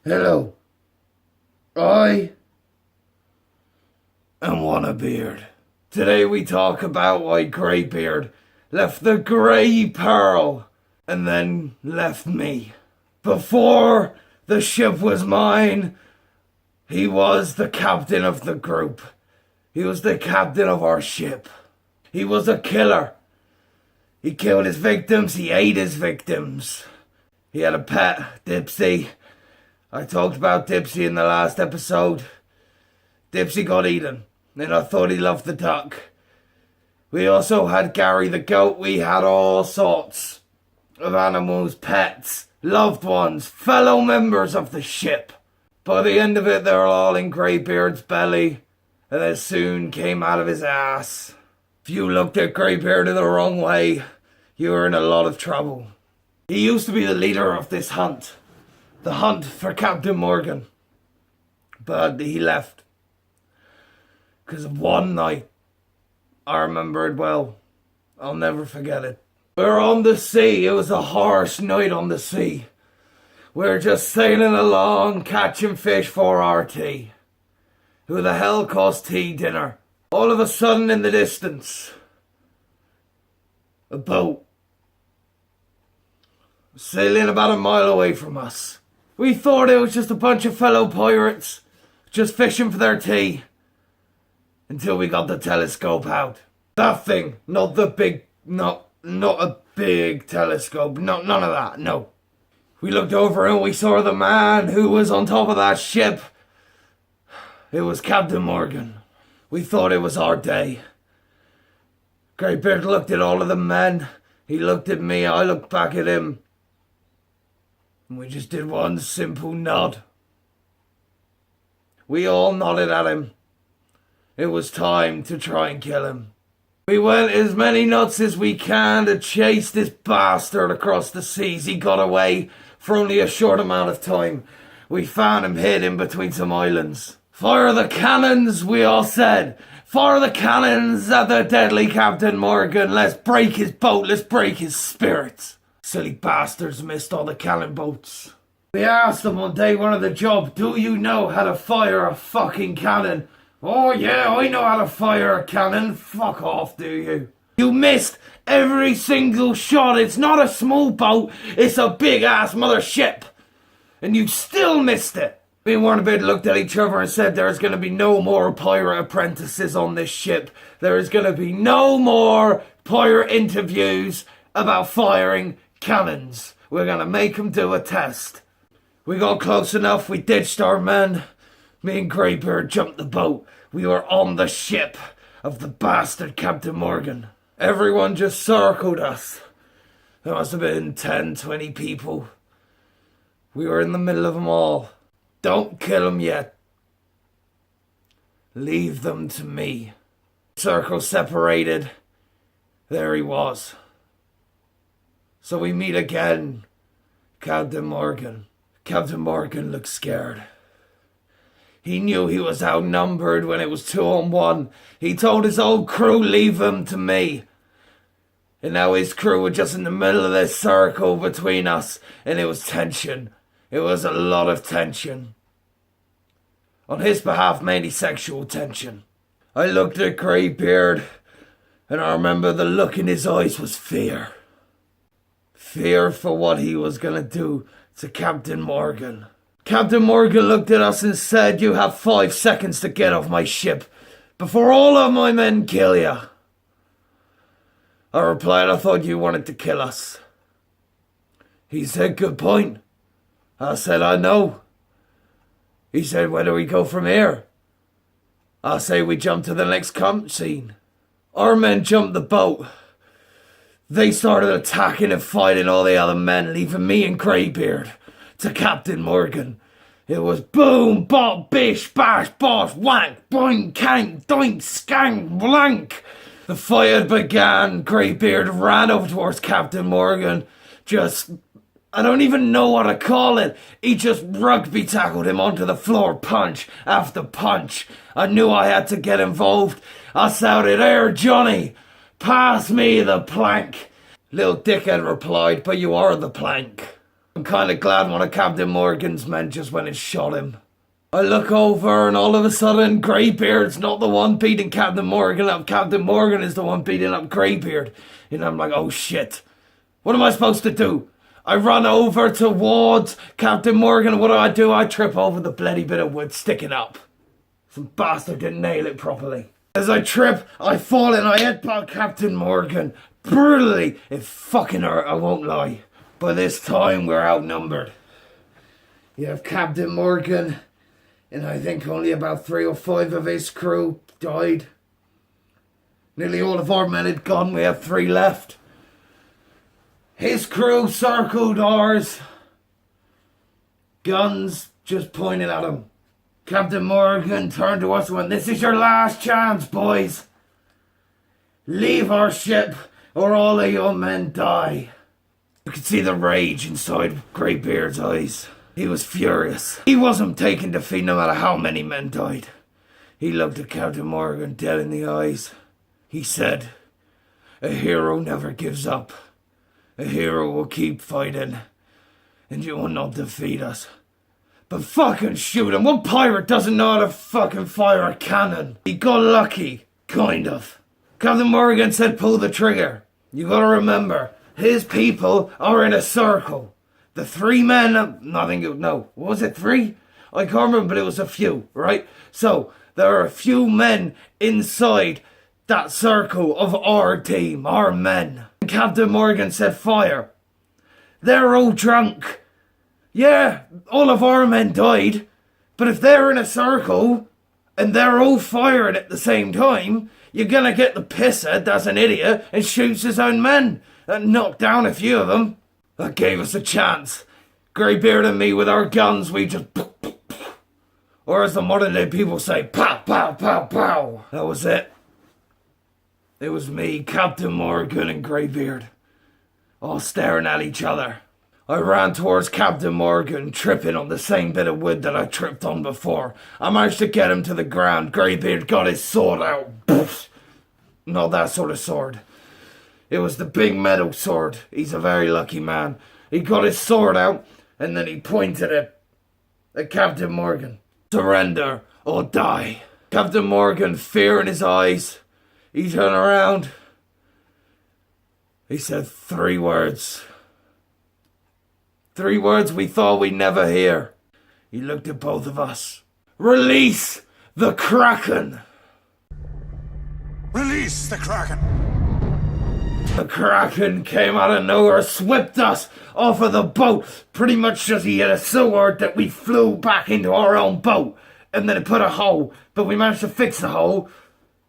Hello, I am Wannabeard. Today we talk about why Greybeard left the Grey Pearl and then left me. Before the ship was mine, he was the captain of the group. He was the captain of our ship. He was a killer. He killed his victims, he ate his victims. He had a pet, Dipsy. I talked about Dipsy in the last episode. Dipsy got eaten, and I thought he loved the duck. We also had Gary the goat. We had all sorts of animals, pets, loved ones, fellow members of the ship. By the end of it, they were all in Greybeard's belly, and they soon came out of his ass. If you looked at Greybeard in the wrong way, you were in a lot of trouble. He used to be the leader of this hunt. The hunt for Captain Morgan. But he left. Because of one night. I remember it well. I'll never forget it. We were on the sea. It was a harsh night on the sea. We were just sailing along, catching fish for our tea. Who the hell calls tea dinner? All of a sudden in the distance, a boat. Sailing about a mile away from us. We thought it was just a bunch of fellow pirates, just fishing for their tea. Until we got the telescope out. That thing, not the big, not a big telescope, none of that, no. We looked over and we saw the man who was on top of that ship. It was Captain Morgan. We thought it was our day. Greybeard looked at all of the men. He looked at me, I looked back at him. And we just did one simple nod. We all nodded at him. It was time to try and kill him. We went as many knots as we can to chase this bastard across the seas. He got away for only a short amount of time. We found him hid in between some islands. Fire the cannons, we all said. Fire the cannons at the deadly Captain Morgan. Let's break his boat, let's break his spirits. Silly bastards missed all the cannon boats. We asked them on day one of the job, do you know how to fire a fucking cannon? Oh yeah, I know how to fire a cannon. Fuck off, do you? You missed every single shot. It's not a small boat, it's a big ass mothership. And you still missed it. Me and Wannabeard looked at each other and said there is going to be no more pirate apprentices on this ship. There is going to be no more pirate interviews about firing cannons. We're going to make them do a test. We got close enough, we ditched our men. Me and Greybeard jumped the boat. We were on the ship of the bastard Captain Morgan. Everyone just circled us. There must have been 10, 20 people. We were in the middle of them all. Don't kill them yet. Leave them to me. Circle separated. There he was. So we meet again. Captain Morgan. Captain Morgan looked scared. He knew he was outnumbered when it was 2-on-1. He told his old crew, leave them to me. And now his crew were just in the middle of this circle between us. And it was tension. It was a lot of tension. On his behalf, mainly sexual tension. I looked at Greybeard, and I remember the look in his eyes was fear. Fear for what he was going to do to Captain Morgan. Captain Morgan looked at us and said, you have 5 seconds to get off my ship before all of my men kill you. I replied, I thought you wanted to kill us. He said, good point. I said, I know. He said, where do we go from here? I say we jump to the next camp scene. Our men jumped the boat. They started attacking and fighting all the other men, leaving me and Greybeard to Captain Morgan. It was boom, bop, bish, bash, bosh, wank, boing, cank, doink, skank, blank. The fight had began. Greybeard ran over towards Captain Morgan. I don't even know what to call it. He just rugby tackled him onto the floor, punch after punch. I knew I had to get involved. I shouted, "Here, Johnny, pass me the plank." Little dickhead replied, "But you are the plank." I'm kind of glad one of Captain Morgan's men just went and shot him. I look over and all of a sudden Greybeard's not the one beating Captain Morgan up. Captain Morgan is the one beating up Greybeard. And I'm like, oh shit. What am I supposed to do? I run over towards Captain Morgan. What do? I trip over the bloody bit of wood sticking up. Some bastard didn't nail it properly. As I trip, I fall and I headbutt Captain Morgan. Brutally. It fucking hurt, I won't lie. By this time, we're outnumbered. You have Captain Morgan, and I think only about 3 or 5 of his crew died. Nearly all of our men had gone, we have 3 left. His crew circled ours. Guns just pointing at him. Captain Morgan turned to us and went, "This is your last chance, boys. Leave our ship or all of your men die." You could see the rage inside Greybeard's eyes. He was furious. He wasn't taking defeat no matter how many men died. He looked at Captain Morgan dead in the eyes. He said, "A hero never gives up. A hero will keep fighting, and you will not defeat us. But fucking shoot him. What pirate doesn't know how to fucking fire a cannon?" He got lucky. Kind of. Captain Morgan said, "Pull the trigger." You gotta remember, his people are in a circle. The 3 men, what was it, 3? I can't remember, but it was a few, right? So, there are a few men inside that circle of our team, our men. And Captain Morgan said, "Fire." They're all drunk. Yeah, all of our men died, but if they're in a circle and they're all firing at the same time, you're gonna get the pisshead that's an idiot and shoots his own men. That knocked down a few of them. That gave us a chance. Greybeard and me with our guns, we just... Or as the modern day people say, pow, pow, pow, pow. That was it. It was me, Captain Morgan and Greybeard, all staring at each other. I ran towards Captain Morgan, tripping on the same bit of wood that I tripped on before. I managed to get him to the ground. Greybeard got his sword out. Not that sort of sword. It was the big metal sword. He's a very lucky man. He got his sword out, and then he pointed it at Captain Morgan. "Surrender or die." Captain Morgan, fear in his eyes. He turned around. He said 3 words. 3 words we thought we'd never hear. He looked at both of us. "Release the Kraken!" Release the Kraken! The Kraken came out of nowhere, swept us off of the boat. Pretty much just he hit so hard that we flew back into our own boat. And then it put a hole. But we managed to fix the hole,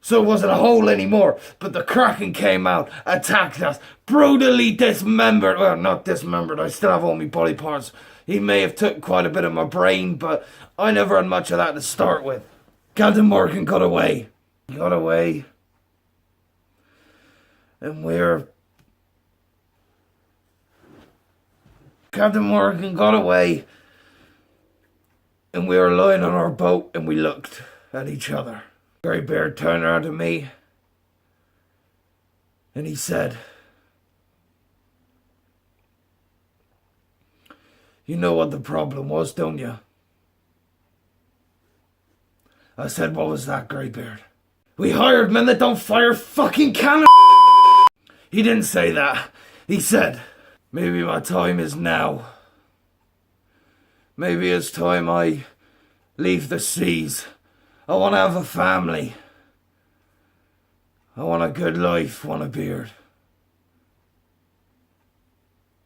so it wasn't a hole anymore. But the Kraken came out, attacked us, brutally dismembered. Well, not dismembered, I still have all my body parts. He may have took quite a bit of my brain, but I never had much of that to start with. Captain Morgan got away. He got away. And Captain Morgan got away. And we were lying on our boat and we looked at each other. Greybeard turned around to me. And he said, "You know what the problem was, don't you?" I said, "What was that, Greybeard?" "We hired men that don't fire fucking cannons." He didn't say that. He said, "Maybe my time is now. Maybe it's time I leave the seas. I want to have a family. I want a good life, Wannabeard.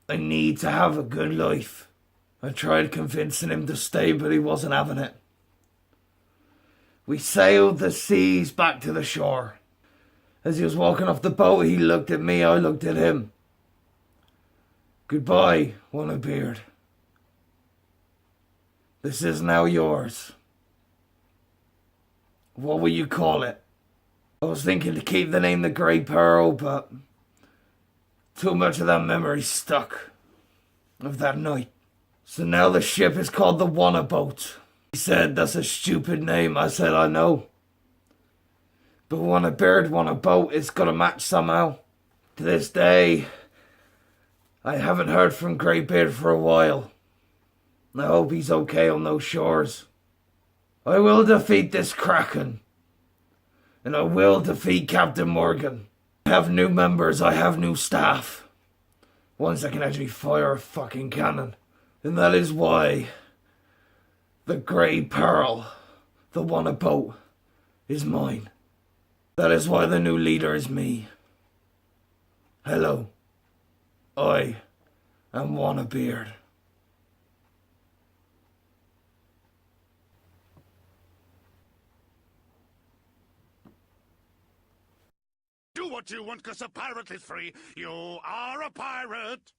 I need to have a good life." I tried convincing him to stay, but he wasn't having it. We sailed the seas back to the shore. As he was walking off the boat, he looked at me, I looked at him. "Goodbye, Wannabeard. This is now yours. What will you call it?" I was thinking to keep the name the Grey Pearl, but too much of that memory stuck of that night. So now the ship is called the Wannaboat. He said, "That's a stupid name." I said, "I know. But Wannabeard, Wannaboat, it's got to match somehow." To this day, I haven't heard from Greybeard for a while. I hope he's okay on those shores. I will defeat this Kraken. And I will defeat Captain Morgan. I have new members, I have new staff. Ones that can actually fire a fucking cannon. And that is why the Grey Pearl, the Wannaboat, is mine. That is why the new leader is me. Hello. I am Wannabeard. Do what you want, 'cause a pirate is free. You are a pirate.